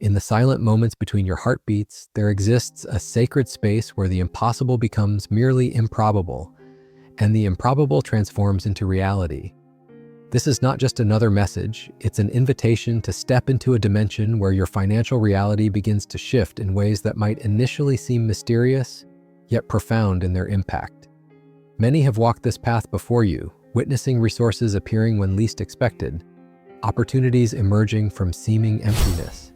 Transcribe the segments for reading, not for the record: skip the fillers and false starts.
In the silent moments between your heartbeats, there exists a sacred space where the impossible becomes merely improbable, and the improbable transforms into reality. This is not just another message, it's an invitation to step into a dimension where your financial reality begins to shift in ways that might initially seem mysterious, yet profound in their impact. Many have walked this path before you, witnessing resources appearing when least expected, opportunities emerging from seeming emptiness.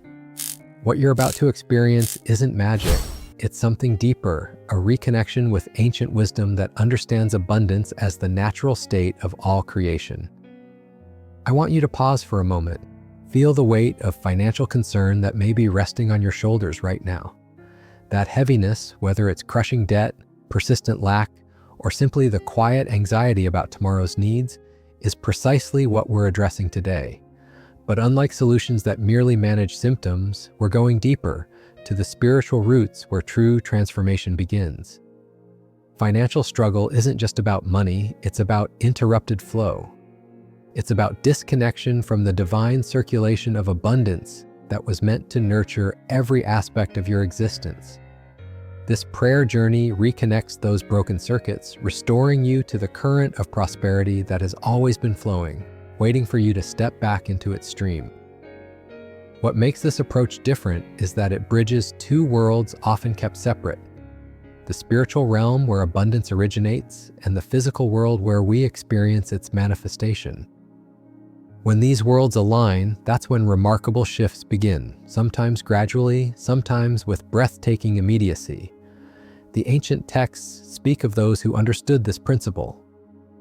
What you're about to experience isn't magic, it's something deeper, a reconnection with ancient wisdom that understands abundance as the natural state of all creation. I want you to pause for a moment. Feel the weight of financial concern that may be resting on your shoulders right now. That heaviness, whether it's crushing debt, persistent lack, or simply the quiet anxiety about tomorrow's needs, is precisely what we're addressing today. But unlike solutions that merely manage symptoms, we're going deeper, to the spiritual roots where true transformation begins. Financial struggle isn't just about money, it's about interrupted flow. It's about disconnection from the divine circulation of abundance that was meant to nurture every aspect of your existence. This prayer journey reconnects those broken circuits, restoring you to the current of prosperity that has always been flowing, waiting for you to step back into its stream. What makes this approach different is that it bridges two worlds often kept separate: the spiritual realm where abundance originates and the physical world where we experience its manifestation. When these worlds align, that's when remarkable shifts begin, sometimes gradually, sometimes with breathtaking immediacy. The ancient texts speak of those who understood this principle.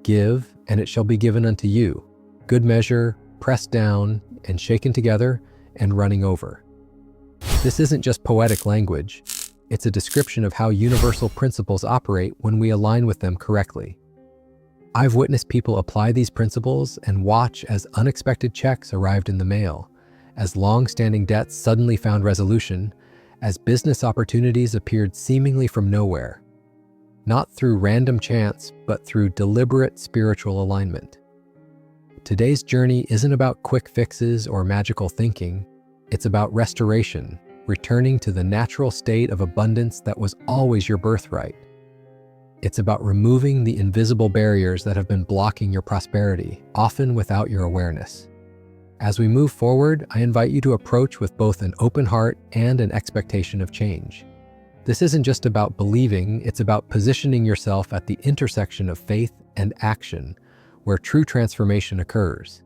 Give, and it shall be given unto you. Good measure, pressed down, and shaken together, and running over. This isn't just poetic language. It's a description of how universal principles operate when we align with them correctly. I've witnessed people apply these principles and watch as unexpected checks arrived in the mail, as long-standing debts suddenly found resolution, as business opportunities appeared seemingly from nowhere. Not through random chance, but through deliberate spiritual alignment. Today's journey isn't about quick fixes or magical thinking. It's about restoration, returning to the natural state of abundance that was always your birthright. It's about removing the invisible barriers that have been blocking your prosperity, often without your awareness. As we move forward, I invite you to approach with both an open heart and an expectation of change. This isn't just about believing, it's about positioning yourself at the intersection of faith and action, where true transformation occurs.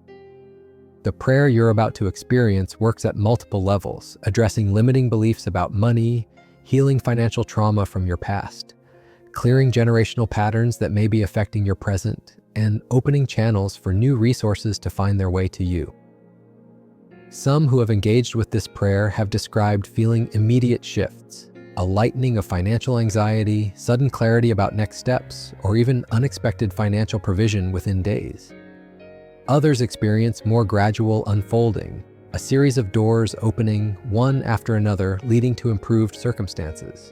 The prayer you're about to experience works at multiple levels, addressing limiting beliefs about money, healing financial trauma from your past, clearing generational patterns that may be affecting your present, and opening channels for new resources to find their way to you. Some who have engaged with this prayer have described feeling immediate shifts, a lightening of financial anxiety, sudden clarity about next steps, or even unexpected financial provision within days. Others experience more gradual unfolding, a series of doors opening one after another, leading to improved circumstances.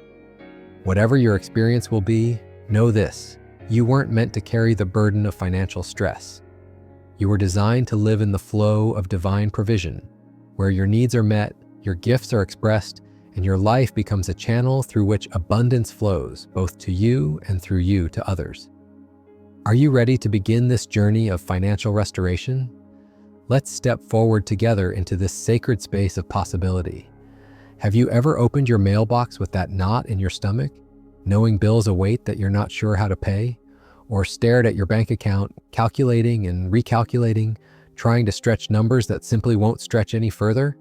Whatever your experience will be, know this: you weren't meant to carry the burden of financial stress. You were designed to live in the flow of divine provision, where your needs are met, your gifts are expressed, and your life becomes a channel through which abundance flows, both to you and through you to others. Are you ready to begin this journey of financial restoration? Let's step forward together into this sacred space of possibility. Have you ever opened your mailbox with that knot in your stomach, knowing bills await that you're not sure how to pay? Or stared at your bank account, calculating and recalculating, trying to stretch numbers that simply won't stretch any further?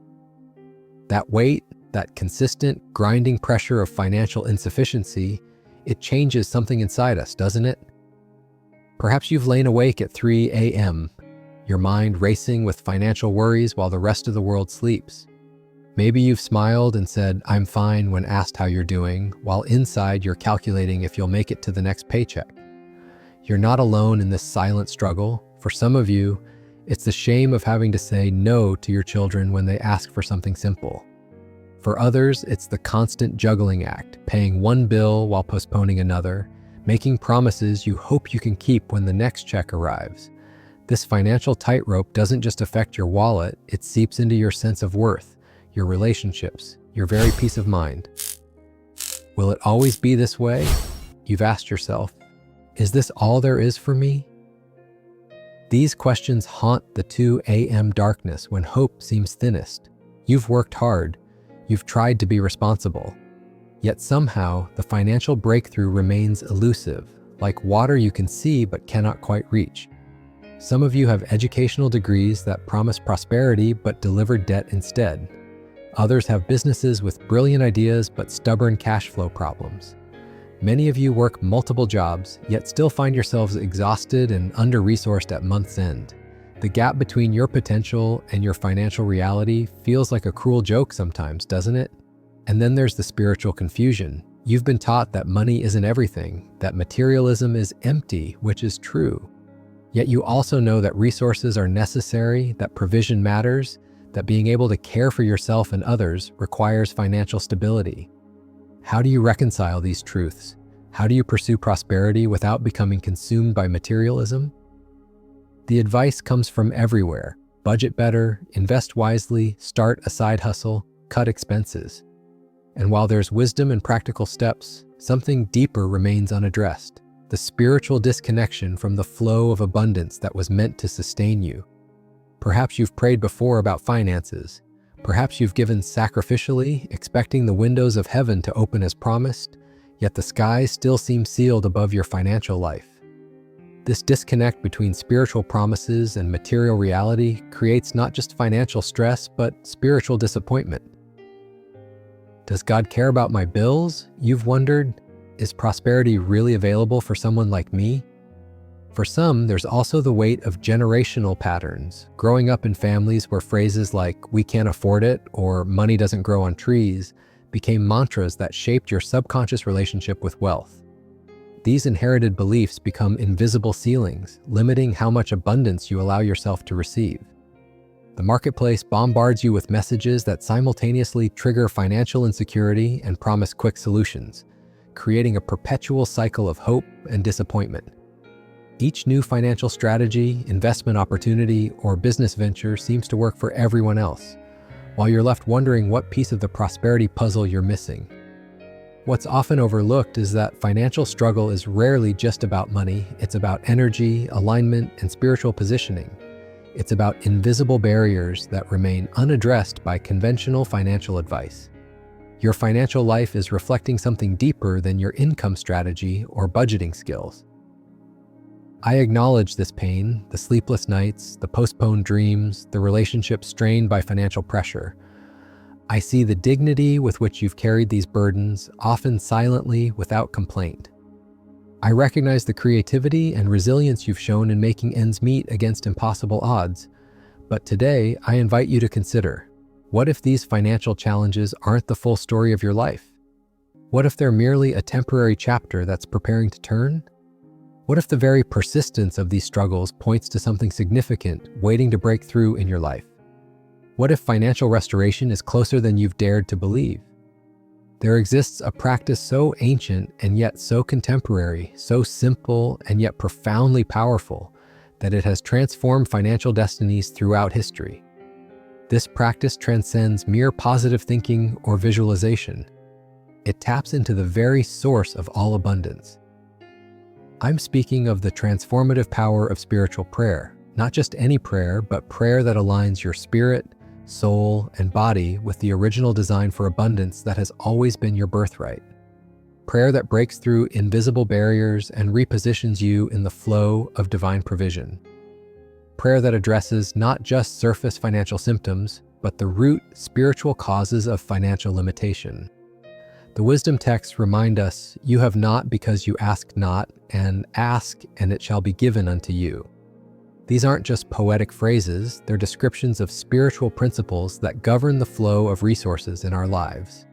That weight, that consistent, grinding pressure of financial insufficiency, it changes something inside us, doesn't it? Perhaps you've lain awake at 3 a.m., your mind racing with financial worries while the rest of the world sleeps. Maybe you've smiled and said, "I'm fine," when asked how you're doing, while inside you're calculating if you'll make it to the next paycheck. You're not alone in this silent struggle. For some of you, it's the shame of having to say no to your children when they ask for something simple. For others, it's the constant juggling act, paying one bill while postponing another, making promises you hope you can keep when the next check arrives. This financial tightrope doesn't just affect your wallet, it seeps into your sense of worth, your relationships, your very peace of mind. Will it always be this way? You've asked yourself, is this all there is for me? These questions haunt the 2 a.m. darkness when hope seems thinnest. You've worked hard. You've tried to be responsible. Yet somehow, the financial breakthrough remains elusive, like water you can see but cannot quite reach. Some of you have educational degrees that promise prosperity but deliver debt instead. Others have businesses with brilliant ideas but stubborn cash flow problems. Many of you work multiple jobs, yet still find yourselves exhausted and under-resourced at month's end. The gap between your potential and your financial reality feels like a cruel joke sometimes, doesn't it? And then there's the spiritual confusion. You've been taught that money isn't everything, that materialism is empty, which is true. Yet you also know that resources are necessary, that provision matters, that being able to care for yourself and others requires financial stability. How do you reconcile these truths? How do you pursue prosperity without becoming consumed by materialism? The advice comes from everywhere. Budget better, invest wisely, start a side hustle, cut expenses. And while there's wisdom and practical steps, something deeper remains unaddressed. The spiritual disconnection from the flow of abundance that was meant to sustain you. Perhaps you've prayed before about finances. Perhaps you've given sacrificially, expecting the windows of heaven to open as promised, yet the skies still seem sealed above your financial life. This disconnect between spiritual promises and material reality creates not just financial stress, but spiritual disappointment. Does God care about my bills? You've wondered. Is prosperity really available for someone like me? For some, there's also the weight of generational patterns. Growing up in families where phrases like, "we can't afford it," or "money doesn't grow on trees," became mantras that shaped your subconscious relationship with wealth. These inherited beliefs become invisible ceilings, limiting how much abundance you allow yourself to receive. The marketplace bombards you with messages that simultaneously trigger financial insecurity and promise quick solutions, creating a perpetual cycle of hope and disappointment. Each new financial strategy, investment opportunity, or business venture seems to work for everyone else, while you're left wondering what piece of the prosperity puzzle you're missing. What's often overlooked is that financial struggle is rarely just about money. It's about energy, alignment, and spiritual positioning. It's about invisible barriers that remain unaddressed by conventional financial advice. Your financial life is reflecting something deeper than your income strategy or budgeting skills. I acknowledge this pain, the sleepless nights, the postponed dreams, the relationships strained by financial pressure. I see the dignity with which you've carried these burdens, often silently, without complaint. I recognize the creativity and resilience you've shown in making ends meet against impossible odds. But today, I invite you to consider, what if these financial challenges aren't the full story of your life? What if they're merely a temporary chapter that's preparing to turn? What if the very persistence of these struggles points to something significant waiting to break through in your life? What if financial restoration is closer than you've dared to believe? There exists a practice so ancient and yet so contemporary, so simple and yet profoundly powerful, that it has transformed financial destinies throughout history. This practice transcends mere positive thinking or visualization. It taps into the very source of all abundance. I'm speaking of the transformative power of spiritual prayer, not just any prayer, but prayer that aligns your spirit, soul, and body with the original design for abundance that has always been your birthright. Prayer that breaks through invisible barriers and repositions you in the flow of divine provision. Prayer that addresses not just surface financial symptoms, but the root spiritual causes of financial limitation. The wisdom texts remind us, "You have not because you ask not," and "ask and it shall be given unto you." These aren't just poetic phrases, they're descriptions of spiritual principles that govern the flow of resources in our lives.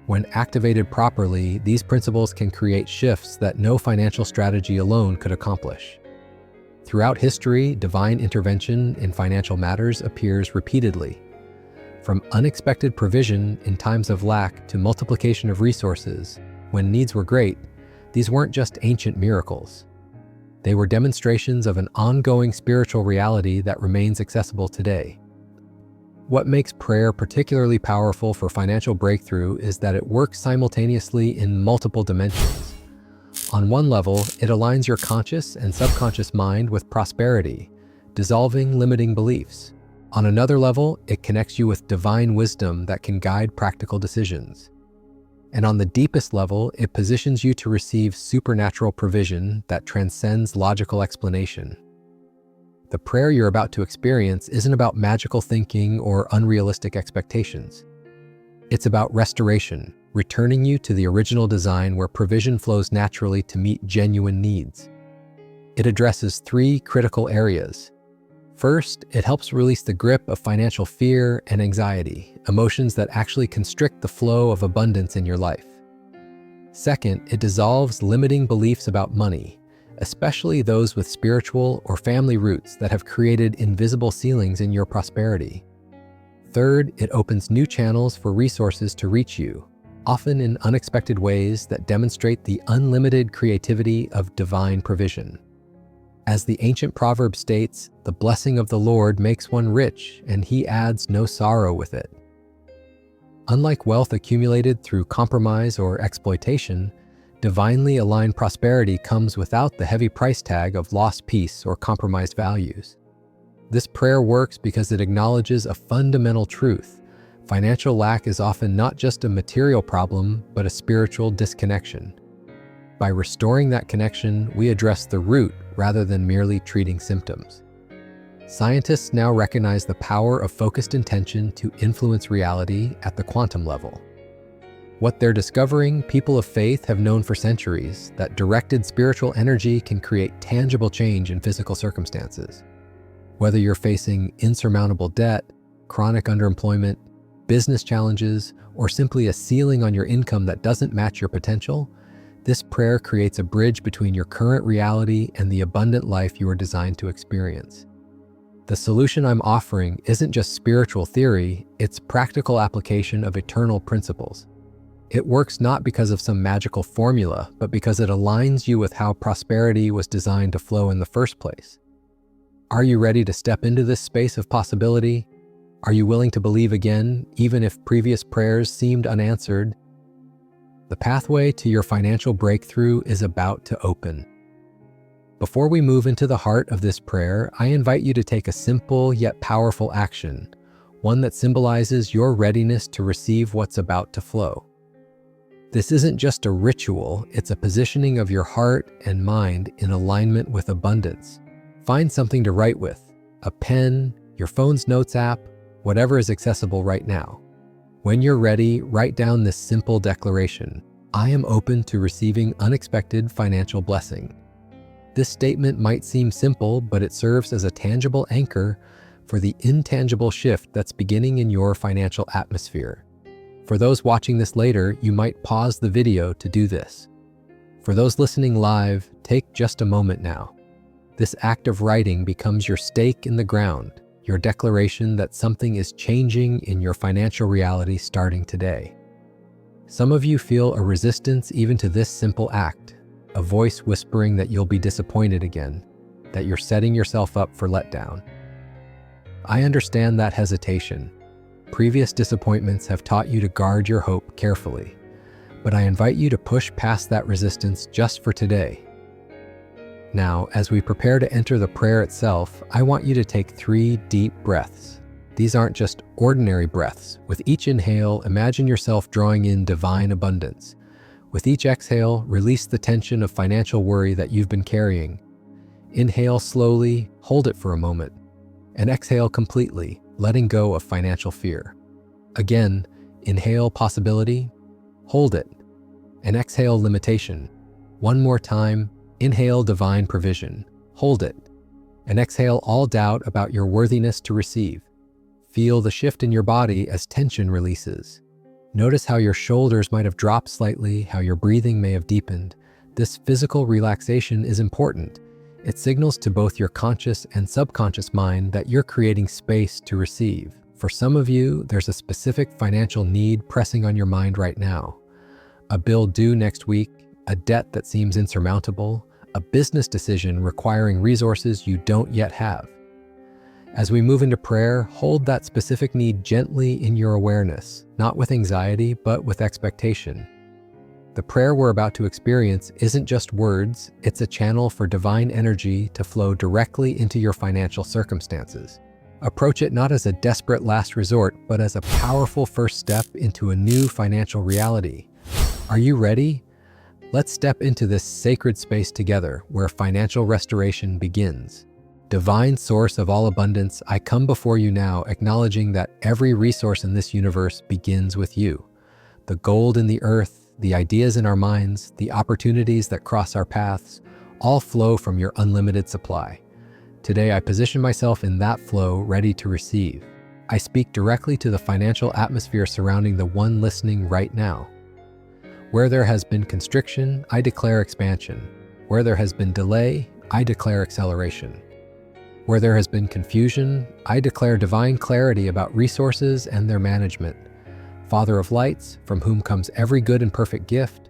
When activated properly, these principles can create shifts that no financial strategy alone could accomplish. Throughout history, divine intervention in financial matters appears repeatedly. From unexpected provision in times of lack to multiplication of resources when needs were great, these weren't just ancient miracles. They were demonstrations of an ongoing spiritual reality that remains accessible today. What makes prayer particularly powerful for financial breakthrough is that it works simultaneously in multiple dimensions. On one level, it aligns your conscious and subconscious mind with prosperity, dissolving limiting beliefs. On another level, it connects you with divine wisdom that can guide practical decisions. And on the deepest level, it positions you to receive supernatural provision that transcends logical explanation. The prayer you're about to experience isn't about magical thinking or unrealistic expectations. It's about restoration, returning you to the original design where provision flows naturally to meet genuine needs. It addresses three critical areas. First, it helps release the grip of financial fear and anxiety, emotions that actually constrict the flow of abundance in your life. Second, it dissolves limiting beliefs about money, especially those with spiritual or family roots that have created invisible ceilings in your prosperity. Third, it opens new channels for resources to reach you, often in unexpected ways that demonstrate the unlimited creativity of divine provision. As the ancient proverb states, the blessing of the Lord makes one rich, and he adds no sorrow with it. Unlike wealth accumulated through compromise or exploitation, divinely aligned prosperity comes without the heavy price tag of lost peace or compromised values. This prayer works because it acknowledges a fundamental truth. Financial lack is often not just a material problem, but a spiritual disconnection. By restoring that connection, we address the root rather than merely treating symptoms. Scientists now recognize the power of focused intention to influence reality at the quantum level. What they're discovering, people of faith have known for centuries that directed spiritual energy can create tangible change in physical circumstances. Whether you're facing insurmountable debt, chronic underemployment, business challenges, or simply a ceiling on your income that doesn't match your potential, this prayer creates a bridge between your current reality and the abundant life you are designed to experience. The solution I'm offering isn't just spiritual theory, it's practical application of eternal principles. It works not because of some magical formula, but because it aligns you with how prosperity was designed to flow in the first place. Are you ready to step into this space of possibility? Are you willing to believe again, even if previous prayers seemed unanswered? The pathway to your financial breakthrough is about to open. Before we move into the heart of this prayer, I invite you to take a simple yet powerful action, one that symbolizes your readiness to receive what's about to flow. This isn't just a ritual, it's a positioning of your heart and mind in alignment with abundance. Find something to write with, a pen, your phone's notes app, whatever is accessible right now. When you're ready, write down this simple declaration: I am open to receiving unexpected financial blessing. This statement might seem simple, but it serves as a tangible anchor for the intangible shift that's beginning in your financial atmosphere. For those watching this later, you might pause the video to do this. For those listening live, take just a moment now. This act of writing becomes your stake in the ground, your declaration that something is changing in your financial reality starting today. Some of you feel a resistance even to this simple act, a voice whispering that you'll be disappointed again, that you're setting yourself up for letdown. I understand that hesitation. Previous disappointments have taught you to guard your hope carefully, but I invite you to push past that resistance just for today. Now, as we prepare to enter the prayer itself, I want you to take 3 deep breaths. These aren't just ordinary breaths. With each inhale, imagine yourself drawing in divine abundance. With each exhale, release the tension of financial worry that you've been carrying. Inhale slowly, hold it for a moment, and exhale completely, letting go of financial fear. Again, inhale possibility, hold it, and exhale limitation. One more time, inhale divine provision, hold it, and exhale all doubt about your worthiness to receive. Feel the shift in your body as tension releases. Notice how your shoulders might have dropped slightly, how your breathing may have deepened. This physical relaxation is important. It signals to both your conscious and subconscious mind that you're creating space to receive. For some of you, there's a specific financial need pressing on your mind right now. A bill due next week, a debt that seems insurmountable, a business decision requiring resources you don't yet have. As we move into prayer, hold that specific need gently in your awareness, not with anxiety, but with expectation. The prayer we're about to experience isn't just words, it's a channel for divine energy to flow directly into your financial circumstances. Approach it not as a desperate last resort, but as a powerful first step into a new financial reality. Are you ready? Let's step into this sacred space together where financial restoration begins. Divine source of all abundance, I come before you now acknowledging that every resource in this universe begins with you. The gold in the earth, the ideas in our minds, the opportunities that cross our paths, all flow from your unlimited supply. Today, I position myself in that flow, ready to receive. I speak directly to the financial atmosphere surrounding the one listening right now. Where there has been constriction, I declare expansion. Where there has been delay, I declare acceleration. Where there has been confusion, I declare divine clarity about resources and their management. Father of lights, from whom comes every good and perfect gift,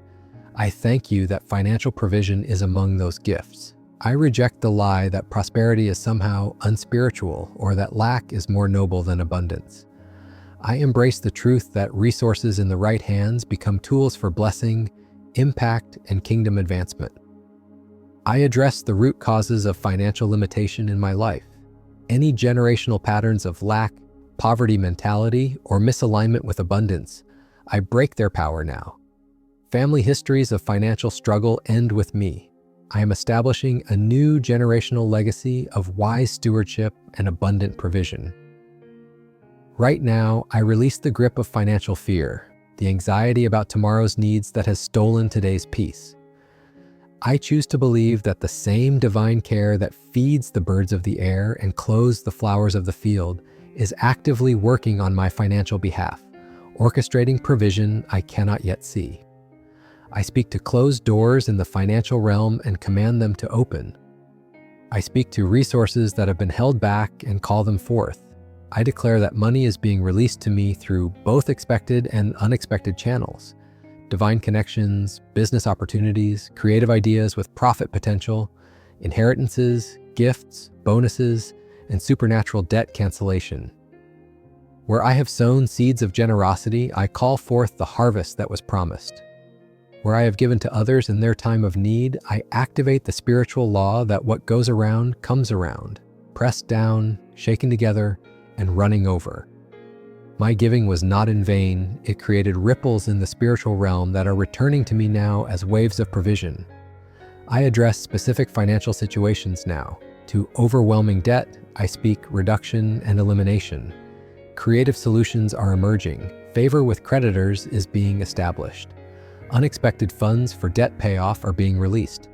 I thank you that financial provision is among those gifts. I reject the lie that prosperity is somehow unspiritual or that lack is more noble than abundance. I embrace the truth that resources in the right hands become tools for blessing, impact, and kingdom advancement. I address the root causes of financial limitation in my life. Any generational patterns of lack, poverty mentality, or misalignment with abundance, I break their power now. Family histories of financial struggle end with me. I am establishing a new generational legacy of wise stewardship and abundant provision. Right now, I release the grip of financial fear, the anxiety about tomorrow's needs that has stolen today's peace. I choose to believe that the same divine care that feeds the birds of the air and clothes the flowers of the field is actively working on my financial behalf, orchestrating provision I cannot yet see. I speak to closed doors in the financial realm and command them to open. I speak to resources that have been held back and call them forth. I declare that money is being released to me through both expected and unexpected channels. Divine connections, business opportunities, creative ideas with profit potential, inheritances, gifts, bonuses, and supernatural debt cancellation. Where I have sown seeds of generosity, I call forth the harvest that was promised. Where I have given to others in their time of need, I activate the spiritual law that what goes around comes around, pressed down, shaken together, and running over. My giving was not in vain. It created ripples in the spiritual realm that are returning to me now as waves of provision. I address specific financial situations now. To overwhelming debt, I speak reduction and elimination. Creative solutions are emerging. Favor with creditors is being established. Unexpected funds for debt payoff are being released.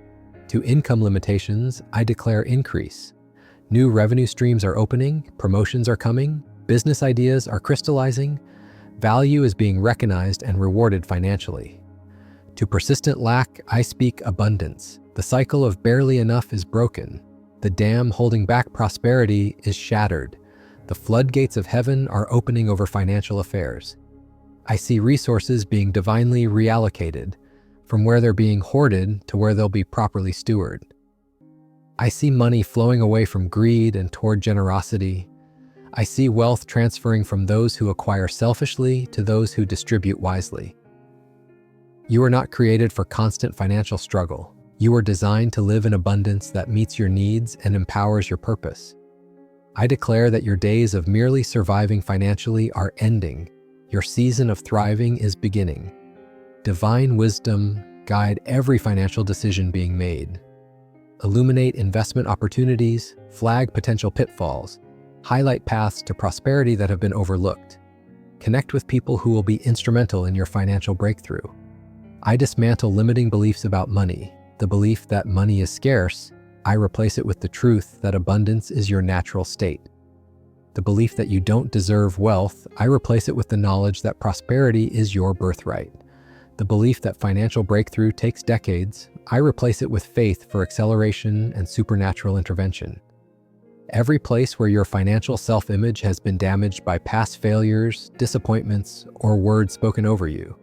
To income limitations, I declare increase. New revenue streams are opening, promotions are coming, business ideas are crystallizing, value is being recognized and rewarded financially. To persistent lack, I speak abundance. The cycle of barely enough is broken. The dam holding back prosperity is shattered. The floodgates of heaven are opening over financial affairs. I see resources being divinely reallocated, from where they're being hoarded to where they'll be properly stewarded. I see money flowing away from greed and toward generosity. I see wealth transferring from those who acquire selfishly to those who distribute wisely. You are not created for constant financial struggle. You are designed to live in abundance that meets your needs and empowers your purpose. I declare that your days of merely surviving financially are ending. Your season of thriving is beginning. Divine wisdom guide every financial decision being made. Illuminate investment opportunities, flag potential pitfalls, highlight paths to prosperity that have been overlooked. Connect with people who will be instrumental in your financial breakthrough. I dismantle limiting beliefs about money. The belief that money is scarce, I replace it with the truth that abundance is your natural state. The belief that you don't deserve wealth, I replace it with the knowledge that prosperity is your birthright. The belief that financial breakthrough takes decades, I replace it with faith for acceleration and supernatural intervention. Every place where your financial self-image has been damaged by past failures, disappointments, or words spoken over you,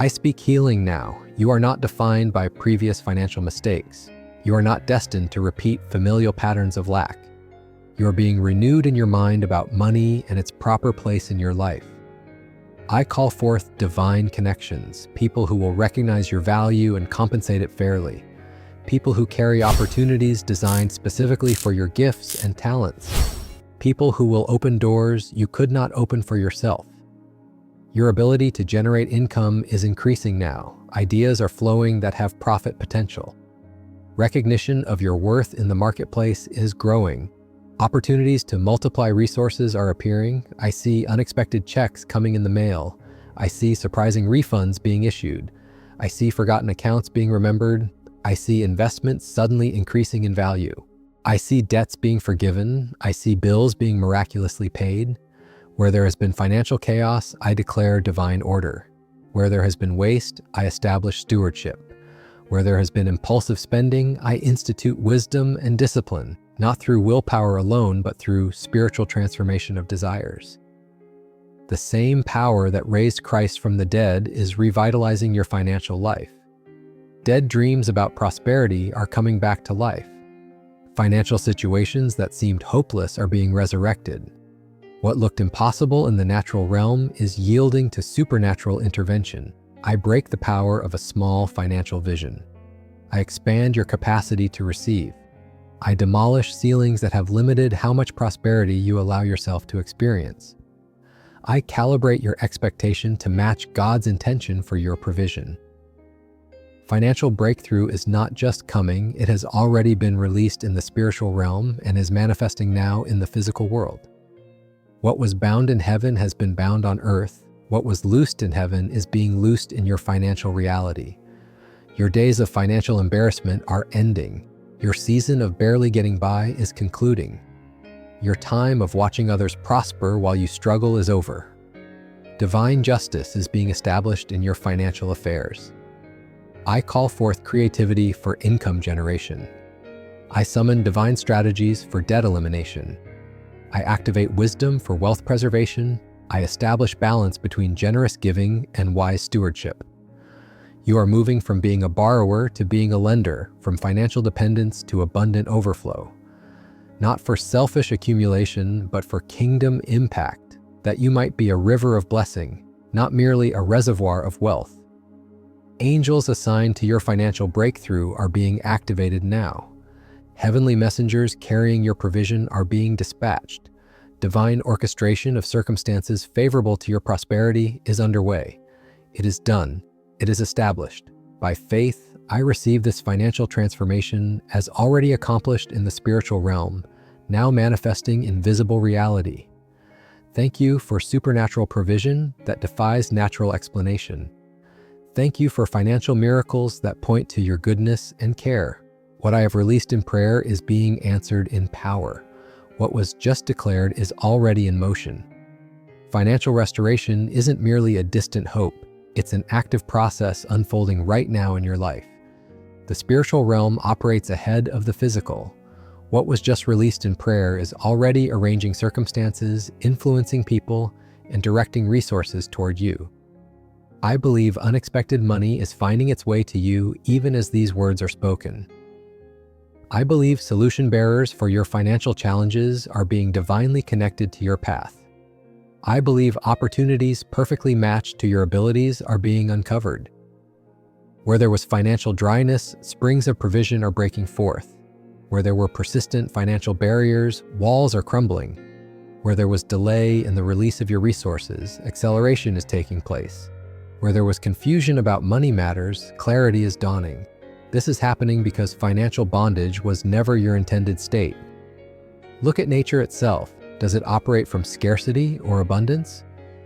I speak healing now. You are not defined by previous financial mistakes. You are not destined to repeat familial patterns of lack. You are being renewed in your mind about money and its proper place in your life. I call forth divine connections, people who will recognize your value and compensate it fairly. People who carry opportunities designed specifically for your gifts and talents. People who will open doors you could not open for yourself. Your ability to generate income is increasing now. Ideas are flowing that have profit potential. Recognition of your worth in the marketplace is growing. Opportunities to multiply resources are appearing. I see unexpected checks coming in the mail. I see surprising refunds being issued. I see forgotten accounts being remembered. I see investments suddenly increasing in value. I see debts being forgiven. I see bills being miraculously paid. Where there has been financial chaos, I declare divine order. Where there has been waste, I establish stewardship. Where there has been impulsive spending, I institute wisdom and discipline, not through willpower alone, but through spiritual transformation of desires. The same power that raised Christ from the dead is revitalizing your financial life. Dead dreams about prosperity are coming back to life. Financial situations that seemed hopeless are being resurrected. What looked impossible in the natural realm is yielding to supernatural intervention. I break the power of a small financial vision. I expand your capacity to receive. I demolish ceilings that have limited how much prosperity you allow yourself to experience. I calibrate your expectation to match God's intention for your provision. Financial breakthrough is not just coming, it has already been released in the spiritual realm and is manifesting now in the physical world. What was bound in heaven has been bound on earth. What was loosed in heaven is being loosed in your financial reality. Your days of financial embarrassment are ending. Your season of barely getting by is concluding. Your time of watching others prosper while you struggle is over. Divine justice is being established in your financial affairs. I call forth creativity for income generation. I summon divine strategies for debt elimination. I activate wisdom for wealth preservation. I establish balance between generous giving and wise stewardship. You are moving from being a borrower to being a lender, from financial dependence to abundant overflow. Not for selfish accumulation, but for kingdom impact, that you might be a river of blessing, not merely a reservoir of wealth. Angels assigned to your financial breakthrough are being activated now. Heavenly messengers carrying your provision are being dispatched. Divine orchestration of circumstances favorable to your prosperity is underway. It is done. It is established. By faith, I receive this financial transformation as already accomplished in the spiritual realm, now manifesting in visible reality. Thank you for supernatural provision that defies natural explanation. Thank you for financial miracles that point to your goodness and care. What I have released in prayer is being answered in power. What was just declared is already in motion. Financial restoration isn't merely a distant hope. It's an active process unfolding right now in your life. The spiritual realm operates ahead of the physical. What was just released in prayer is already arranging circumstances, influencing people, and directing resources toward you. I believe unexpected money is finding its way to you even as these words are spoken. I believe solution bearers for your financial challenges are being divinely connected to your path. I believe opportunities perfectly matched to your abilities are being uncovered. Where there was financial dryness, springs of provision are breaking forth. Where there were persistent financial barriers, walls are crumbling. Where there was delay in the release of your resources, acceleration is taking place. Where there was confusion about money matters, clarity is dawning. This is happening because financial bondage was never your intended state. Look at nature itself. Does it operate from scarcity or abundance?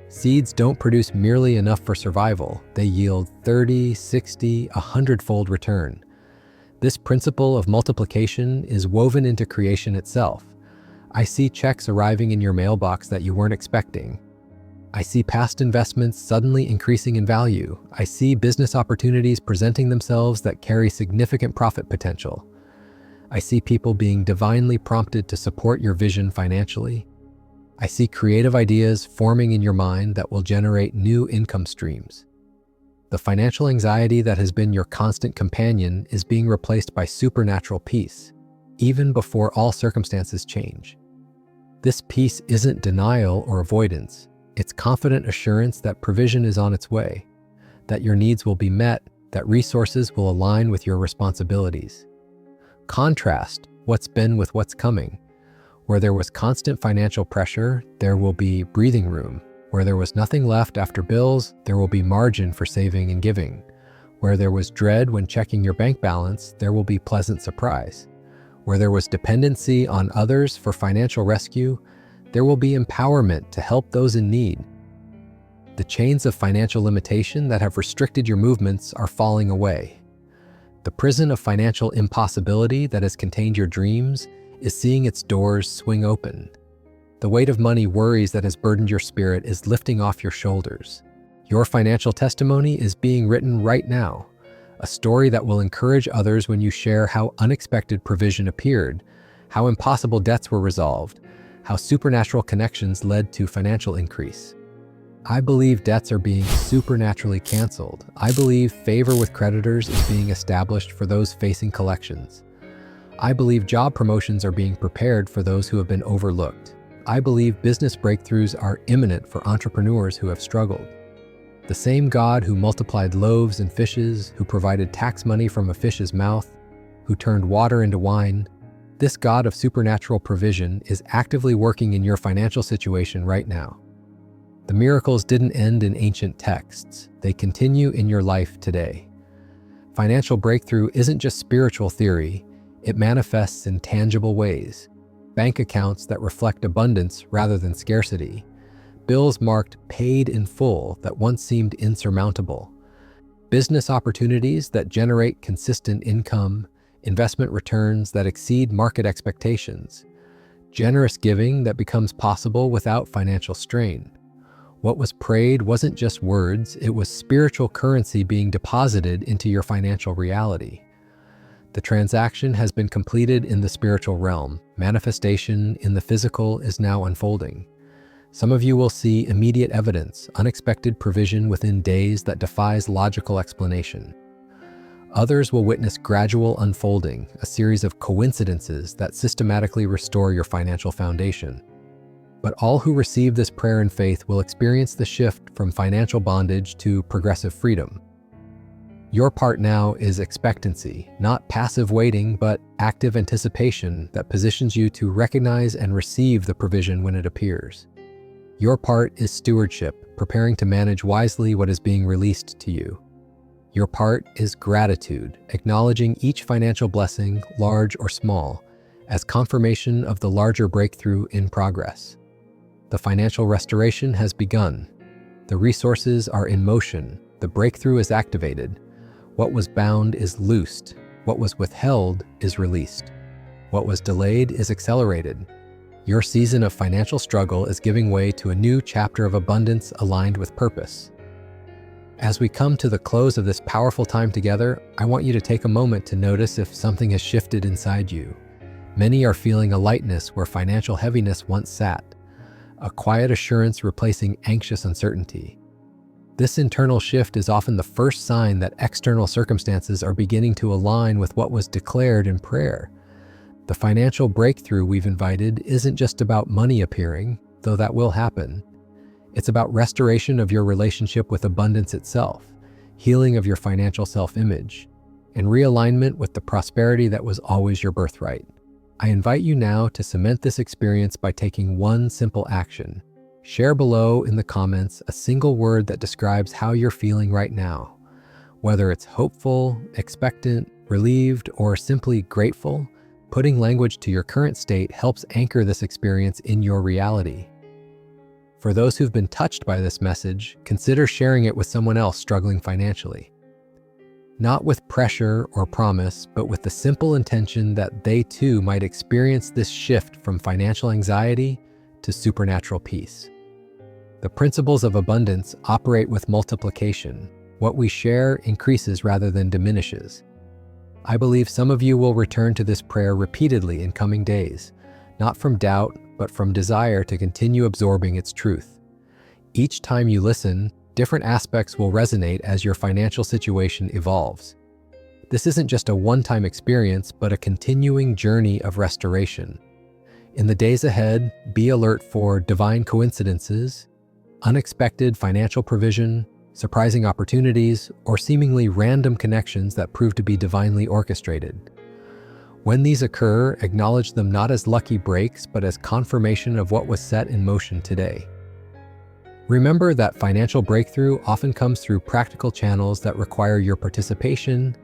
Seeds don't produce merely enough for survival. They yield 30, 60, 100-fold return. This principle of multiplication is woven into creation itself. I see checks arriving in your mailbox that you weren't expecting. I see past investments suddenly increasing in value. I see business opportunities presenting themselves that carry significant profit potential. I see people being divinely prompted to support your vision financially. I see creative ideas forming in your mind that will generate new income streams. The financial anxiety that has been your constant companion is being replaced by supernatural peace, even before all circumstances change. This peace isn't denial or avoidance. It's confident assurance that provision is on its way, that your needs will be met, that resources will align with your responsibilities. Contrast what's been with what's coming. Where there was constant financial pressure, there will be breathing room. Where there was nothing left after bills, there will be margin for saving and giving. Where there was dread when checking your bank balance, there will be pleasant surprise. Where there was dependency on others for financial rescue, there will be empowerment to help those in need. The chains of financial limitation that have restricted your movements are falling away. The prison of financial impossibility that has contained your dreams is seeing its doors swing open. The weight of money worries that has burdened your spirit is lifting off your shoulders. Your financial testimony is being written right now, a story that will encourage others when you share how unexpected provision appeared, how impossible debts were resolved, how supernatural connections led to financial increase. I believe debts are being supernaturally canceled. I believe favor with creditors is being established for those facing collections. I believe job promotions are being prepared for those who have been overlooked. I believe business breakthroughs are imminent for entrepreneurs who have struggled. The same God who multiplied loaves and fishes, who provided tax money from a fish's mouth, who turned water into wine, this God of supernatural provision is actively working in your financial situation right now. The miracles didn't end in ancient texts. They continue in your life today. Financial breakthrough isn't just spiritual theory. It manifests in tangible ways. Bank accounts that reflect abundance rather than scarcity. Bills marked paid in full that once seemed insurmountable. Business opportunities that generate consistent income. Investment returns that exceed market expectations. Generous giving that becomes possible without financial strain. What was prayed wasn't just words, it was spiritual currency being deposited into your financial reality. The transaction has been completed in the spiritual realm. Manifestation in the physical is now unfolding. Some of you will see immediate evidence, unexpected provision within days that defies logical explanation. Others will witness gradual unfolding, a series of coincidences that systematically restore your financial foundation. But all who receive this prayer in faith will experience the shift from financial bondage to progressive freedom. Your part now is expectancy, not passive waiting, but active anticipation that positions you to recognize and receive the provision when it appears. Your part is stewardship, preparing to manage wisely what is being released to you. Your part is gratitude, acknowledging each financial blessing, large or small, as confirmation of the larger breakthrough in progress. The financial restoration has begun. The resources are in motion. The breakthrough is activated. What was bound is loosed. What was withheld is released. What was delayed is accelerated. Your season of financial struggle is giving way to a new chapter of abundance aligned with purpose. As we come to the close of this powerful time together, I want you to take a moment to notice if something has shifted inside you. Many are feeling a lightness where financial heaviness once sat, a quiet assurance replacing anxious uncertainty. This internal shift is often the first sign that external circumstances are beginning to align with what was declared in prayer. The financial breakthrough we've invited isn't just about money appearing, though that will happen. It's about restoration of your relationship with abundance itself, healing of your financial self-image, and realignment with the prosperity that was always your birthright. I invite you now to cement this experience by taking one simple action. Share below in the comments a single word that describes how you're feeling right now. Whether it's hopeful, expectant, relieved, or simply grateful, putting language to your current state helps anchor this experience in your reality. For those who've been touched by this message, consider sharing it with someone else struggling financially. Not with pressure or promise, but with the simple intention that they too might experience this shift from financial anxiety to supernatural peace. The principles of abundance operate with multiplication. What we share increases rather than diminishes. I believe some of you will return to this prayer repeatedly in coming days, not from doubt, but from desire to continue absorbing its truth. Each time you listen, different aspects will resonate as your financial situation evolves. This isn't just a one-time experience, but a continuing journey of restoration. In the days ahead, be alert for divine coincidences, unexpected financial provision, surprising opportunities, or seemingly random connections that prove to be divinely orchestrated. When these occur, acknowledge them not as lucky breaks, but as confirmation of what was set in motion today. Remember that financial breakthrough often comes through practical channels that require your participation,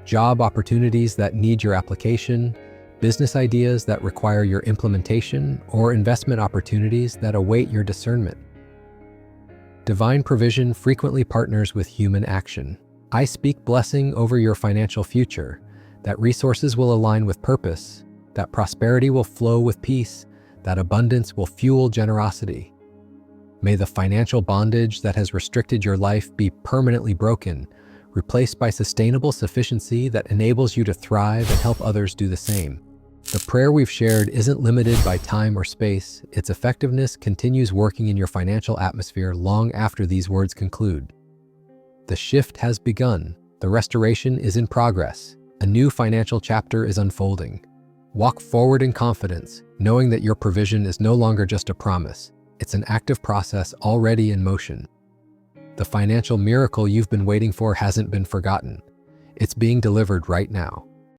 job opportunities that need your application, business ideas that require your implementation, or investment opportunities that await your discernment. Divine provision frequently partners with human action. I speak blessing over your financial future, that resources will align with purpose, that prosperity will flow with peace, that abundance will fuel generosity. May the financial bondage that has restricted your life be permanently broken, replaced by sustainable sufficiency that enables you to thrive and help others do the same. The prayer we've shared isn't limited by time or space. Its effectiveness continues working in your financial atmosphere long after these words conclude. The shift has begun. The restoration is in progress. A new financial chapter is unfolding. Walk forward in confidence, knowing that your provision is no longer just a promise. It's an active process already in motion. The financial miracle you've been waiting for hasn't been forgotten. It's being delivered right now.